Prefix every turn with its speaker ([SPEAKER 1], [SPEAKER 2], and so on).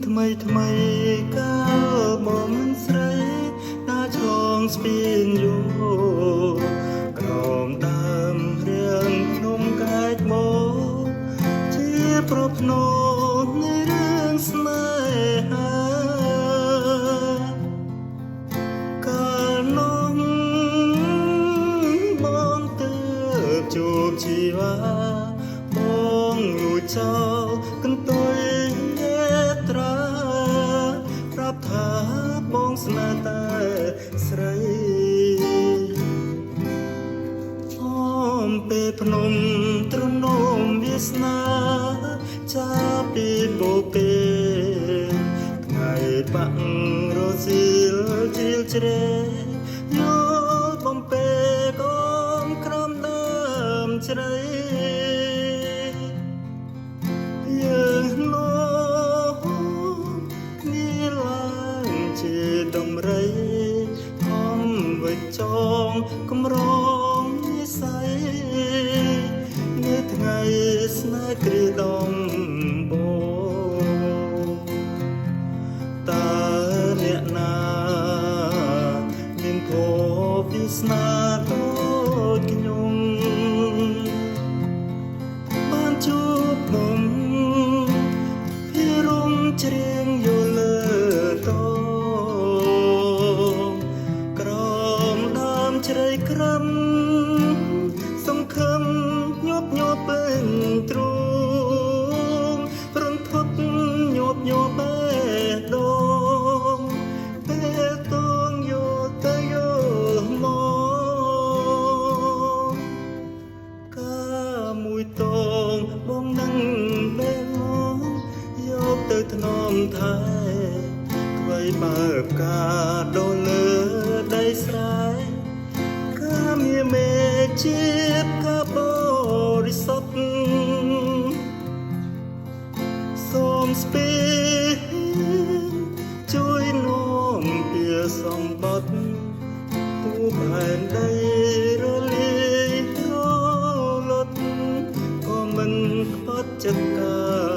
[SPEAKER 1] ថ្មីថ្មីកាលបងមិនស្រីណាឆ្លងស្ពានយូរក្រោមដើមរៀងភ្នំកែកមកជាប្រភ្នូននៃរឿងស្នេហាកាលនោះបងទើបជួបជីវ៉ាបងលួចចោលកន្ទុយត្រាប្រាប់ថាបងស្នេហ៍តែស្រីអូមពេលភ្នំទ្រនំវាសនាចាពីបូពេលថ្ងៃបាក់រសៀលជាលជ្រែយកបំពេកូនក្រំដើមជ្រៃដំរីខំវិចងគម្រងនិស័យនៅថ្ងៃស្នេហ៍គ្រាដំបូងតើអ្នកណាមានភពវាសនាដូចខ្ញុំបានជួបមុំពីរំជ្រៀងយល់ជ្រៃក្រំសង្ឃឹមញាប់ញ័រពេញទ្រូងរន្ធត់ញាប់ញ័របេះដូងពេលតងយកទៅយកមកកាមួយតងបងនឹងបេះមកយកទៅថ្នមថែអ្វីបើផ្កាដល់លើដីស្រែមានមេជាតិកាបរិសុទ្ធសូមស្ពេជួយនាំពីសម្បត្តិទូផែនដីរលាយរលត់ក៏មិនខ្វត់ចិត្តកា